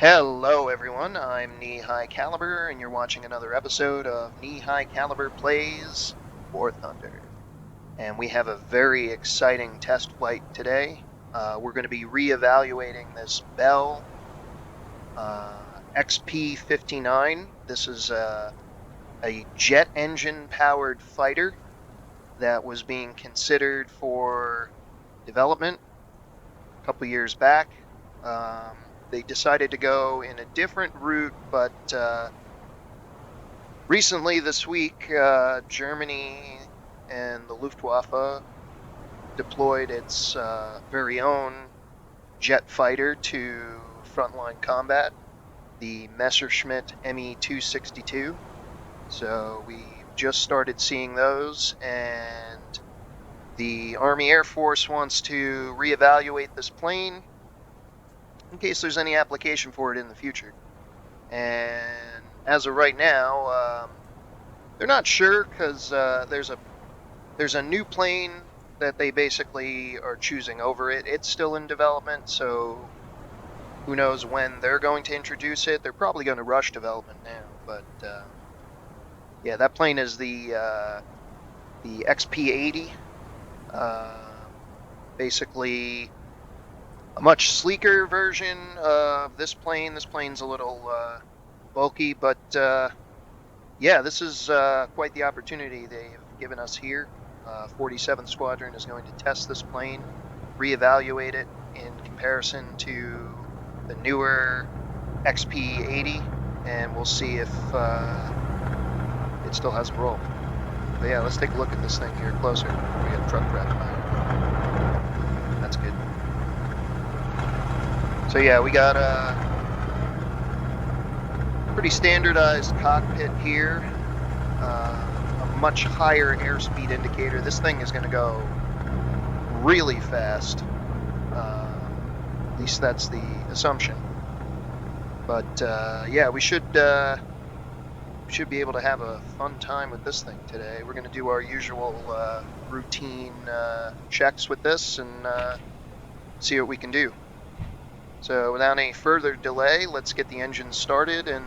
Hello everyone, I'm Knee High Caliber and you're watching another episode of Knee High Caliber Plays War Thunder. And we have a very exciting test flight today. We're going to be reevaluating this Bell XP-59. This is a jet engine powered fighter that was being considered for development a couple years back. They decided to go in a different route, but recently this week, Germany and the Luftwaffe deployed its very own jet fighter to frontline combat, the Messerschmitt Me 262. So we just started seeing those, and the Army Air Force wants to reevaluate this plane in case there's any application for it in the future. And as of right now, they're not sure because there's a new plane that they basically are choosing over it. It's still in development, so who knows when they're going to introduce it. They're probably going to rush development now, but yeah, that plane is the XP-80. Basically a much sleeker version of this plane. This plane's a little bulky, but yeah, this is quite the opportunity they've given us here. 47th Squadron is going to test this plane, reevaluate it in comparison to the newer XP-80, and we'll see if it still has a role. But yeah, let's take a look at this thing here closer. We got truck wrapped by. That's good. So yeah, we got a pretty standardized cockpit here. A much higher airspeed indicator. This thing is going to go really fast. At least that's the assumption. But yeah, we should be able to have a fun time with this thing today. We're going to do our usual routine checks with this and see what we can do. So without any further delay, let's get the engine started and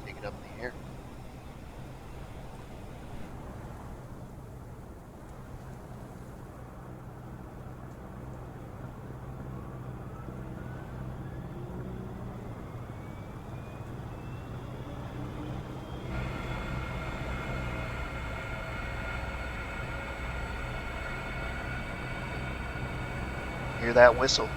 take it up in the air. Hear that whistle?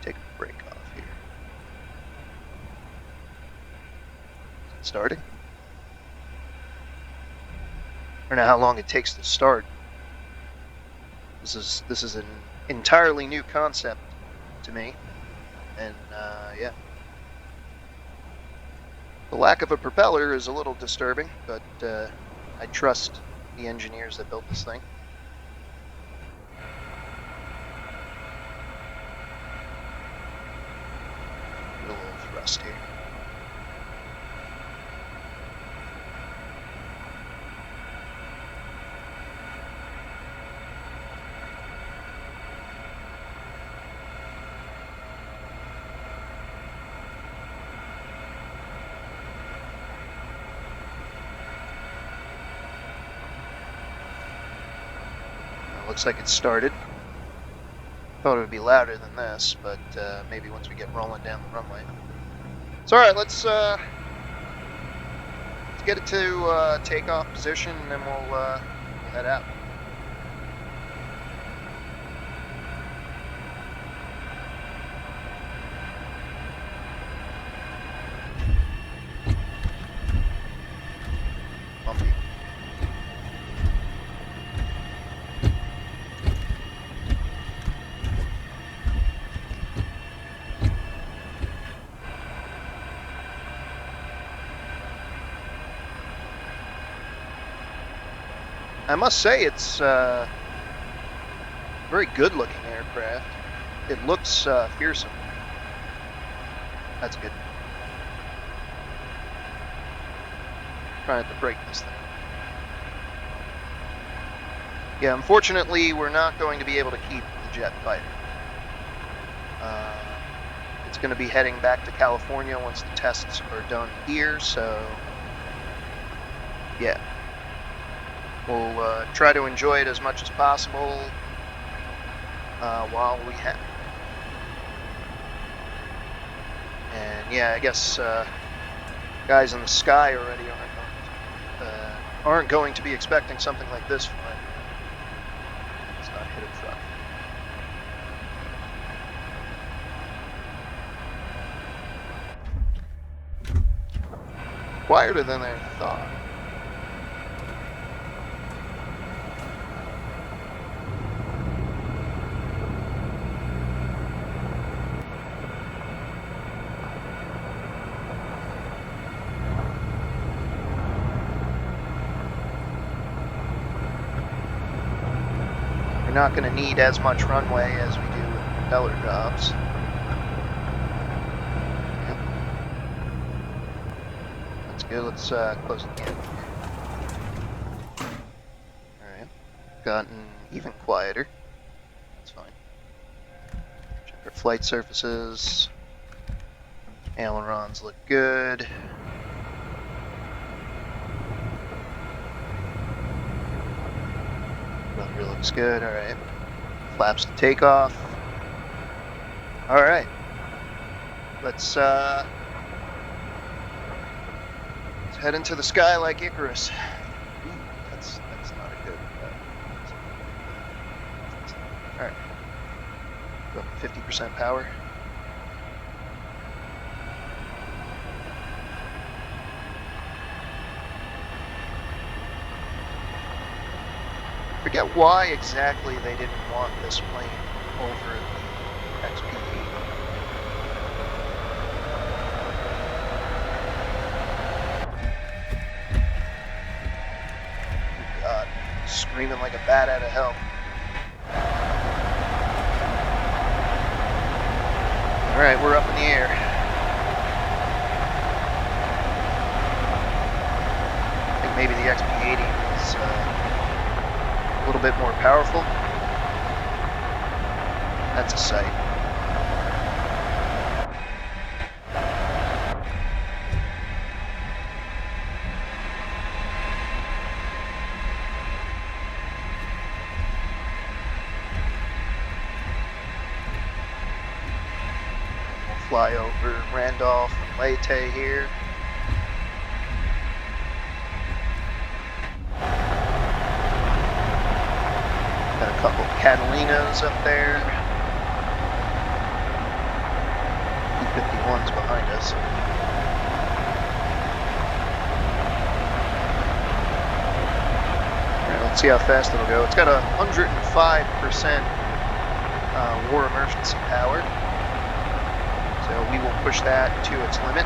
Take a break off here. Is it starting? I don't know how long it takes to start. This is an entirely new concept to me, and yeah. The lack of a propeller is a little disturbing, but I trust the engineers that built this thing. A little thrust here. Looks like it started. Thought it would be louder than this, but maybe once we get rolling down the runway. It's all right. Let's get it to takeoff position, and then we'll head out. Bumpy. I must say it's a very good-looking aircraft. It looks fearsome. That's good. trying to break this thing. Yeah, unfortunately, we're not going to be able to keep the jet fighter. It's going to be heading back to California once the tests are done here, so yeah. We'll try to enjoy it as much as possible while we have. And yeah, I guess guys in the sky already aren't going to be expecting something like this flying. It's not hit a truck. Quieter than I thought. We're not going to need as much runway as we do with propeller jobs. Good, let's close the gap. Alright, gotten even quieter. That's fine. Check our flight surfaces. Ailerons look good. Rudder looks good, alright. Flaps to takeoff. Alright. Let's head into the sky like Icarus. Ooh, that's not a good. All right, go up to 50% power. Forget why exactly they didn't want this plane over the XP-80. Screaming like a bat out of hell. Alright, we're up in the air. I think maybe the XP-80 is a little bit more powerful. That's a sight. Fly over Randolph and Leyte here. Got a couple of Catalinas up there. P-51's behind us. Alright, let's see how fast it'll go. It's got 105% war emergency power. So we will push that to its limit.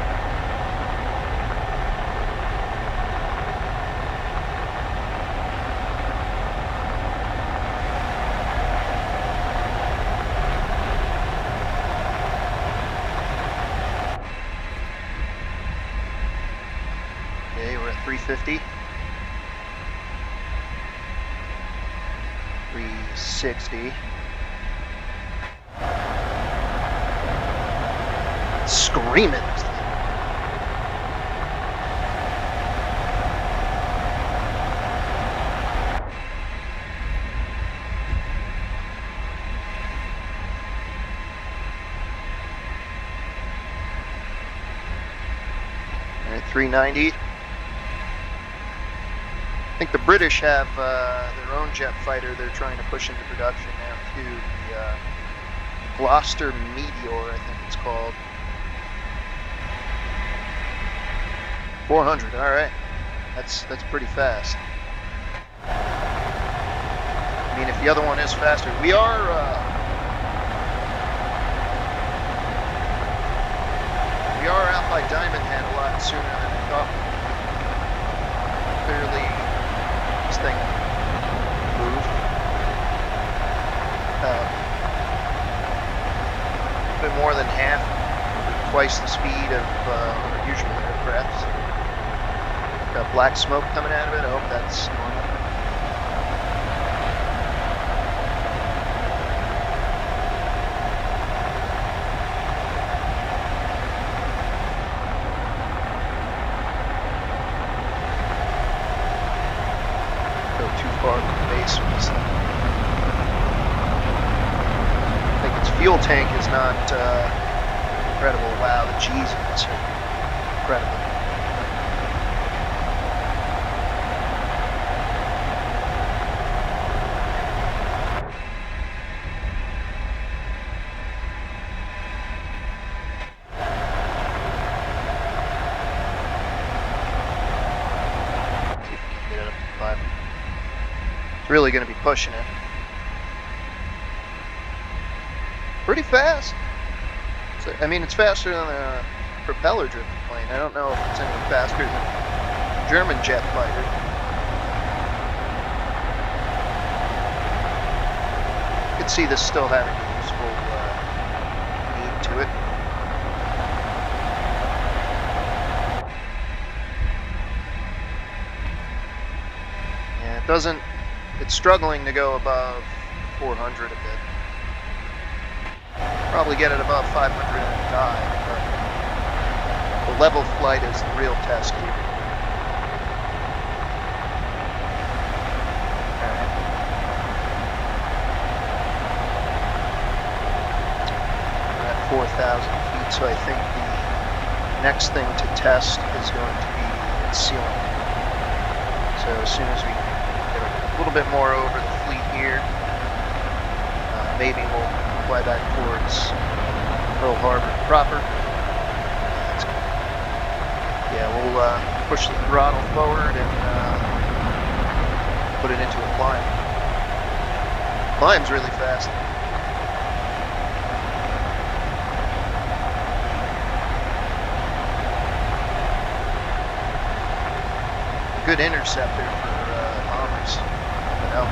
Okay, we're at 350. 360. Screaming. All right, 390. I think the British have their own jet fighter they're trying to push into production now too. The Gloucester Meteor, I think it's called. 400, all right. That's pretty fast. I mean, if the other one is faster, we are out by Diamond Head a lot sooner than I thought. Clearly, this thing moved. A bit more than half, twice the speed of our usual aircrafts. Got black smoke coming out of it. I hope that's normal. Go too far from the base with this thing. I think its fuel tank is not incredible. Wow, the G's in this are incredible. It's really going to be pushing it. Pretty fast. So, I mean, it's faster than a propeller-driven plane. I don't know if it's any faster than a German jet fighter. You can see this still having a useful need to it. Yeah, it's struggling to go above 400 a bit. Probably get it above 500 and die, but the level flight is the real test here. We're at 4,000 feet, so I think the next thing to test is going to be its ceiling. So as soon as we get a little bit more over the fleet here, maybe we'll fly back towards Pearl Harbor proper. Yeah, we'll push the throttle forward and put it into a climb. Climb's really fast. Good interceptor for bombers. But no.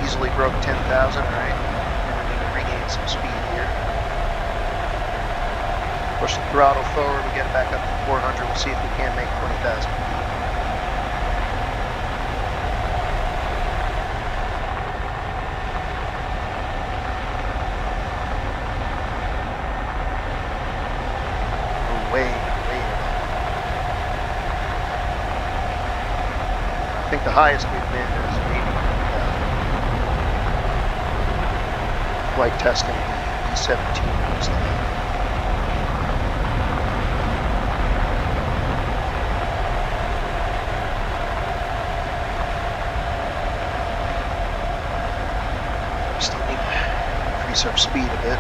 Easily broke 10,000, right? And we need to regain some speed here. Push the throttle forward, we get it back up to 400. We'll see if we can make 20,000 feet. Way I think the highest we've been is maybe flight testing the E-17 was the still need to increase our speed a bit.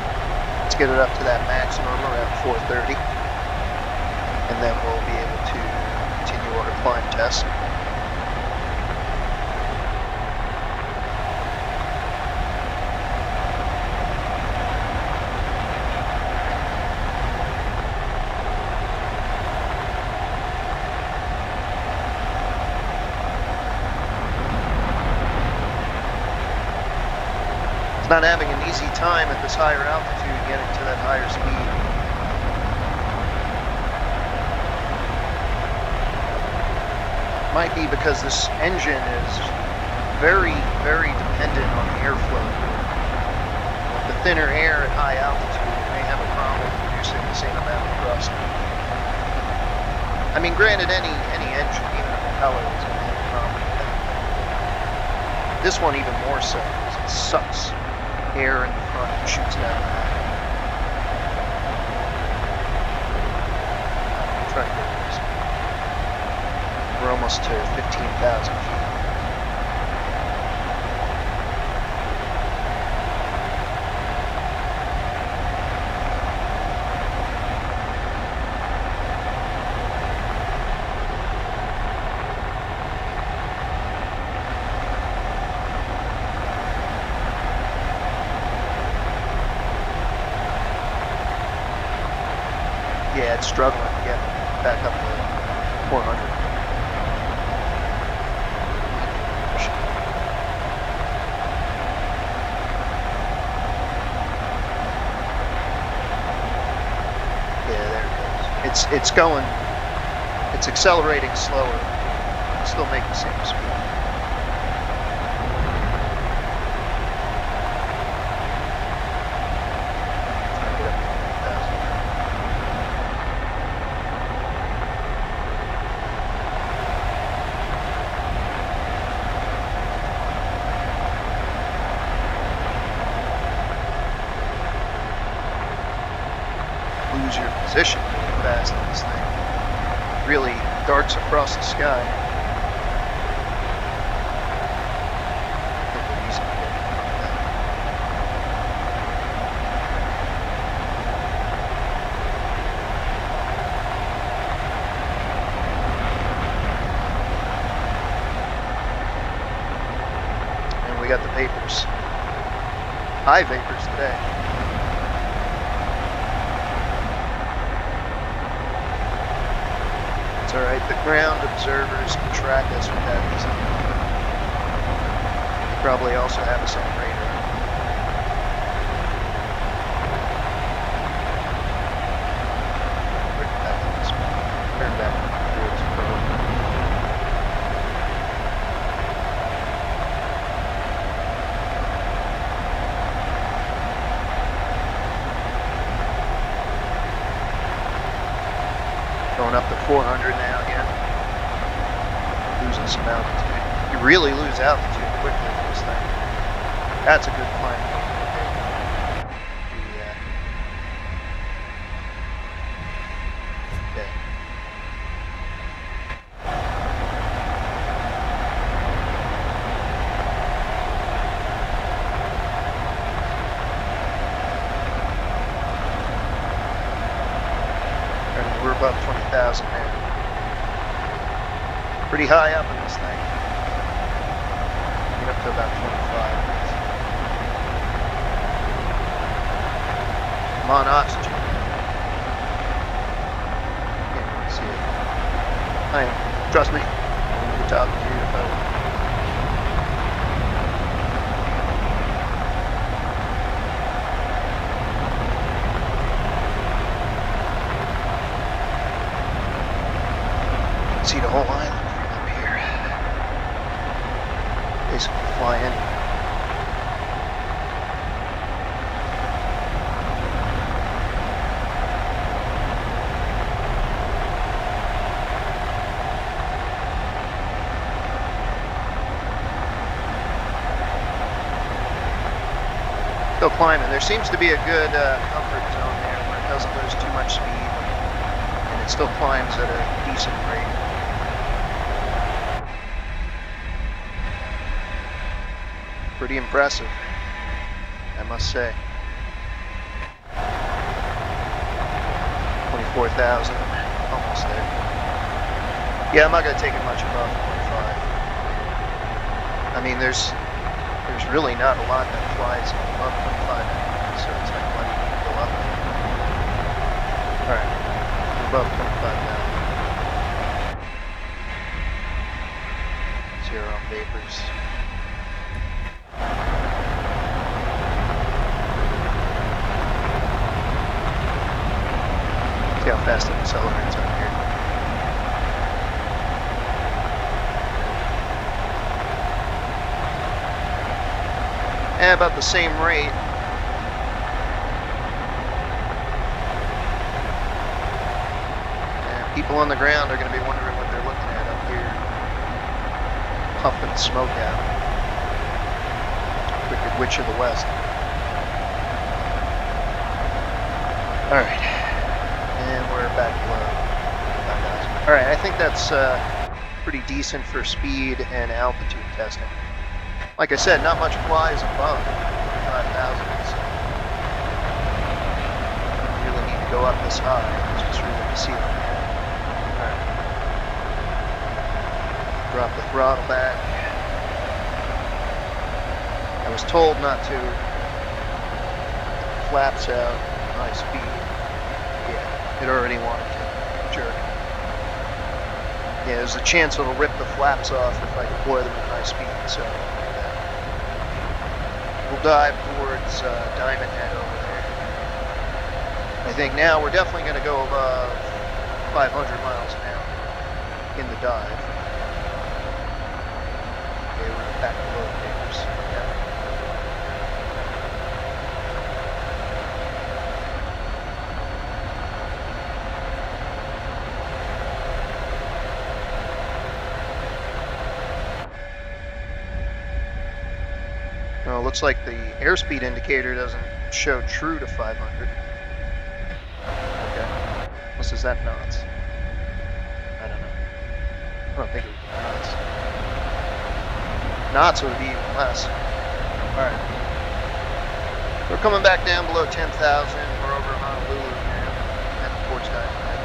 Let's get it up to that maximum around 430, and then we'll be able to continue our climb test. Not having an easy time at this higher altitude getting to that higher speed. Might be because this engine is very, very dependent on the airflow. With the thinner air at high altitude, it may have a problem producing the same amount of thrust. I mean, granted, any engine, even a propeller, is going to have a problem with that. This one even more so, because it sucks air in the front and shoots down the back. I'll try to get this. We're almost to 15,000 feet. Yeah, it's struggling to get back up to 400. Yeah, there it goes. It's going. It's accelerating slower. Still make the same speed. Lose your position really fast on this thing. Really darts across the sky. And we got the vapors. High vapors today. All right, the ground observers can track us with that design. They probably also have us on radar. Turn back towards Pearl. Going up to 400 now again. Losing some altitude. You really lose altitude quickly with this thing. That's a good climb. Okay. We're above 20,000 now. Pretty high up in this thing. Get up to about 25. I'm on oxygen. Can't really see it. I am. Trust me. I'm talking to you about it. See the whole island from up here. Basically fly in. Still climbing. There seems to be a good comfort zone there where it doesn't lose too much speed and it still climbs at a decent rate. Pretty impressive, I must say. 24,000, almost there. Yeah, I'm not going to take it much above 25. I mean, there's really not a lot that flies above 25 anyway, so it's like money to go up. All right, we're above 25 now. Zero on vapors. See how fast it accelerates up here. And about the same rate. And people on the ground are going to be wondering what they're looking at up here. Pumping smoke out. Wicked Witch of the West. Alright. And we're back below 5,000. Alright, I think that's pretty decent for speed and altitude testing. Like I said, not much flies above 5,000. So you really need to go up this high. It's just really the ceiling. Alright. Drop the throttle back. I was told not to flaps out high speed. Yeah, it already wanted to jerk. Yeah, there's a chance it'll rip the flaps off if I deploy them at high speed, so we'll dive towards Diamond Head over there. I think now we're definitely going to go above 500 miles an hour in the dive. Okay, we're back below the neighbors. Yeah. Well, it looks like the airspeed indicator doesn't show true to 500. Okay. Unless is that knots? I don't know. I don't think it would be knots. Knots would be even less. Alright. We're coming back down below 10,000. We're over Honolulu now. Heading towards Diamond Head.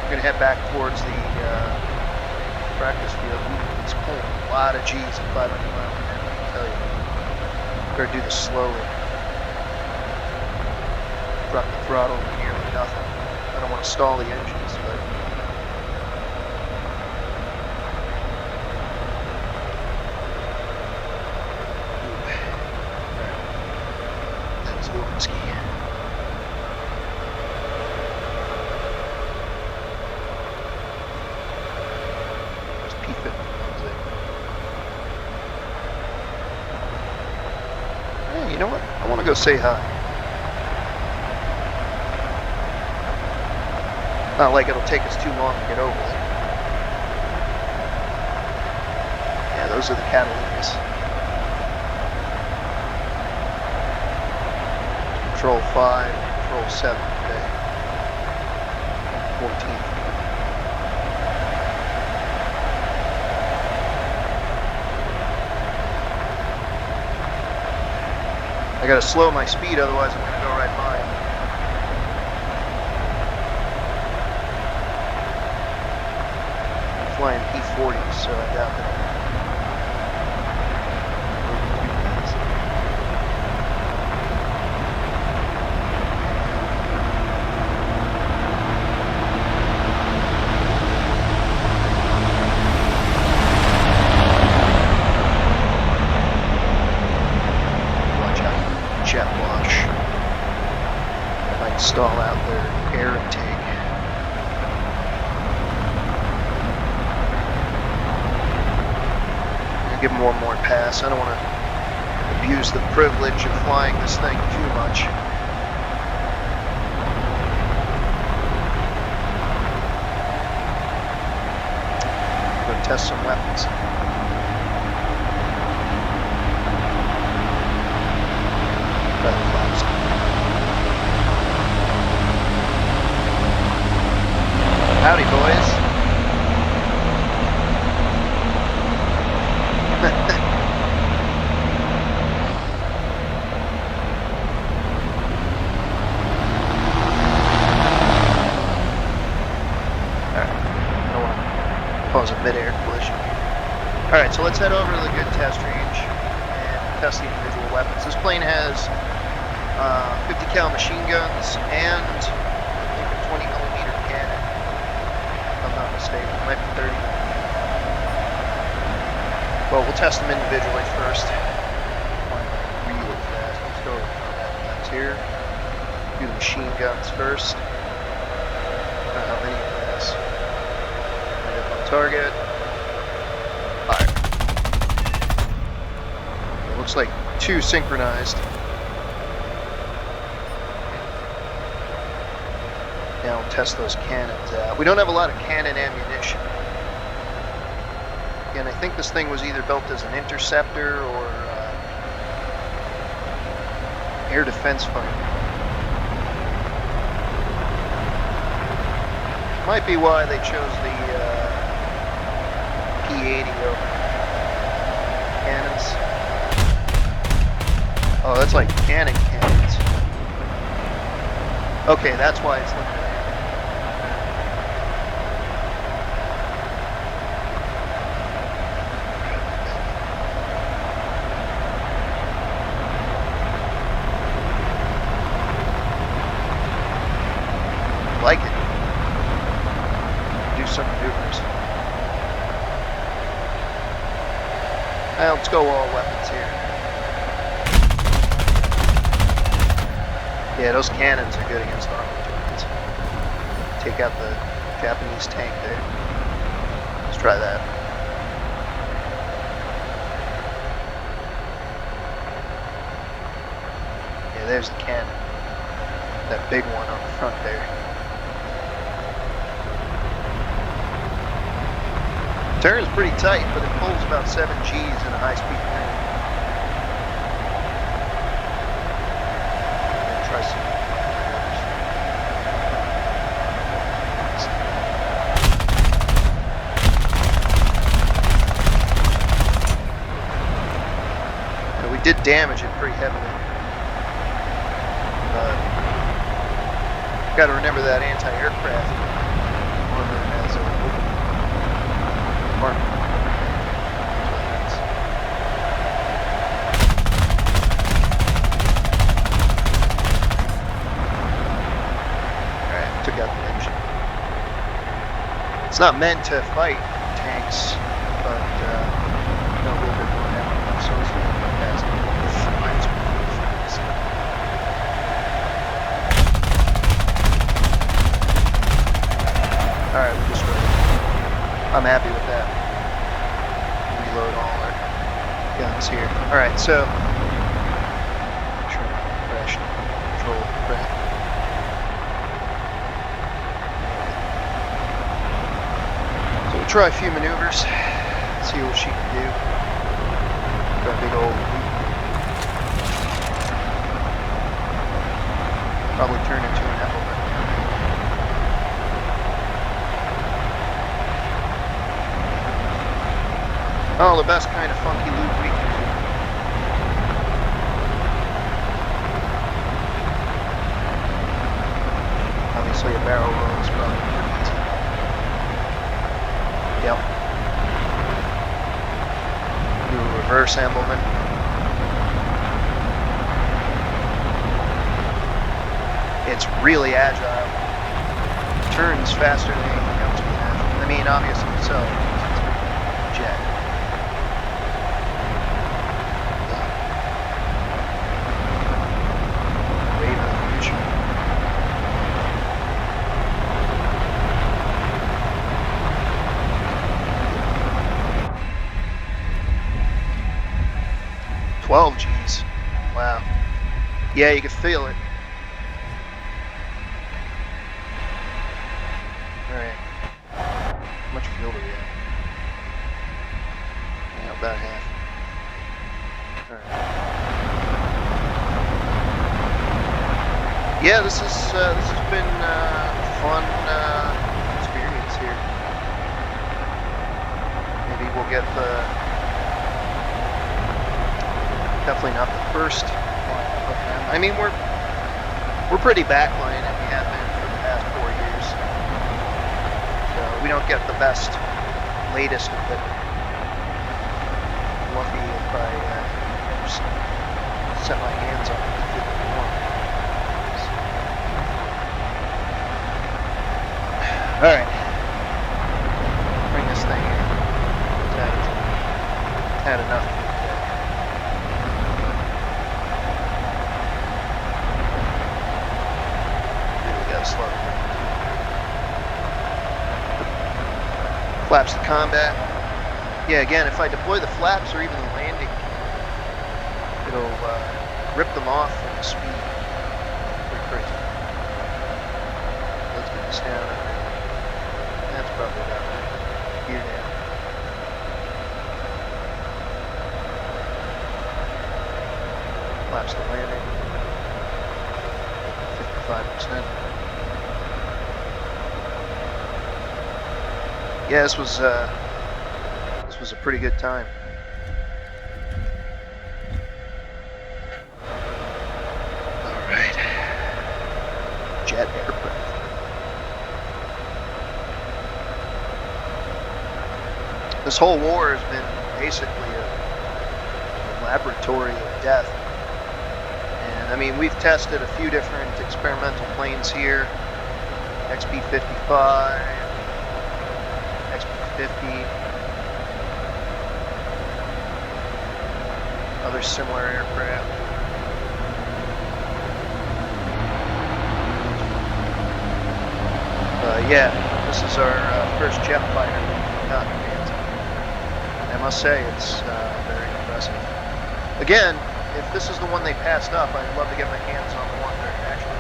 We're going to head back towards the practice field. It's pulling a lot of G's at 500 miles an hour, I can tell you. Better do this slowly. Drop the throttle to nearly nothing. I don't want to stall the engines, but that was a little risky. There's P-59s there. Hey, you know what? I want to go say hi. Not like it'll take us too long to get over there. Yeah, those are the Catalunyas. Control 5, Control 7 today. 14th. I gotta slow my speed, otherwise I'm gonna go right by him. Flying P-40s, so I doubt that. Watch out, jet wash. Might stall out their air intake. Give them one more pass. I don't want to abuse the privilege of flying this thing too much. I'm going to test some weapons. Howdy, boys. Cause a mid-air collision. Alright, so let's head over to the good test range and test the individual weapons. This plane has 50 cal machine guns and I think a 20mm cannon, if I'm not mistaken. It might be 30. Well, we'll test them individually first. Really fast. Let's go over combat guns here. Do the machine guns first. I don't know how many of this. Target. Fire. It looks like 2 synchronized. Now we'll test those cannons out. We don't have a lot of cannon ammunition. And I think this thing was either built as an interceptor or air defense fighter. Might be why they chose the P-80 cannons. Oh, that's like cannons. Okay, that's why it's limited. Like it. Do some maneuvers. Now let's go all weapons here. Yeah, those cannons are good against armored targets. Take out the Japanese tank there. Let's try that. Yeah, there's the cannon. That big one on the front there. Turn's pretty tight, but it pulls about 7 Gs in a high-speed turn. Try some. We did damage it pretty heavily. Got to remember that anti-aircraft armor has a open compartment. Alright, took out the engine. It's not meant to fight tanks, but a little bit more ammo, so it's really fantastic. Alright, we destroyed it. I'm happy with that. Reload all our guns here. Alright, so crash control craft. So we'll try a few maneuvers, see what she can do. Got a big old loop. Probably turn into an apple. Oh, the best kind of funky loop we can do. Obviously a barrel roll is probably pretty easy. Yep. Do a reverse emblement. It's really agile. Turns faster than anything else we have. I mean, obviously so. It's a jet. Gs. Wow. Yeah, you can feel it. Alright. How much fuel do we have? Yeah, about half. Alright. Yeah, this has been a fun experience here. Maybe we'll get the definitely not the first lineup of them. I mean, we're pretty backline, and we have been for the past 4 years. So we don't get the best, latest equipment. I'm lucky if I set my hands on the P-59. All right, bring this thing in. Had enough. Flaps to combat. Yeah, again, if I deploy the flaps or even the landing, it'll rip them off at the speed. Pretty crazy. Let's get this down. That's probably about right. Gear down. Flaps to landing. 55%. Yeah, this was a pretty good time. All right, jet aircraft. This whole war has been basically a laboratory of death. And I mean, we've tested a few different experimental planes here. XP-55. P-50, other similar aircraft. Yeah, this is our first jet fighter we've gotten hands on. I must say, it's very impressive. Again, if this is the one they passed up, I'd love to get my hands on the one they're actually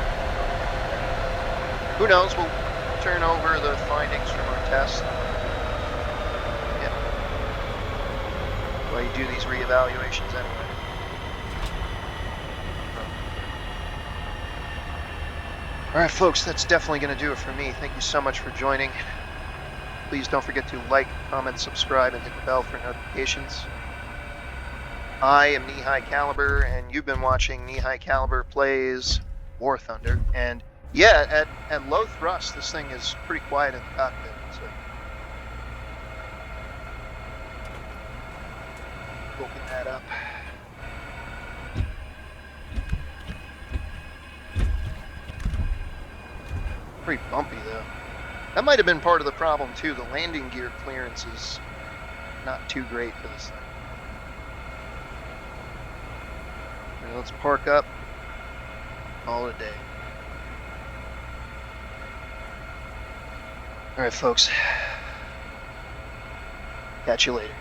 going. Who knows? We'll turn over the findings from our test. Yeah. Well, you do these reevaluations anyway. All right, folks, that's definitely going to do it for me. Thank you so much for joining. Please don't forget to like, comment, subscribe, and hit the bell for notifications. I am Knee High Caliber, and you've been watching Knee High Caliber Plays War Thunder. And yeah, at low thrust, this thing is pretty quiet in the cockpit. So open that up. Pretty bumpy though. That might have been part of the problem too. The landing gear clearance is not too great for this thing. Right, let's park up. Call it a day. All right, folks. Catch you later.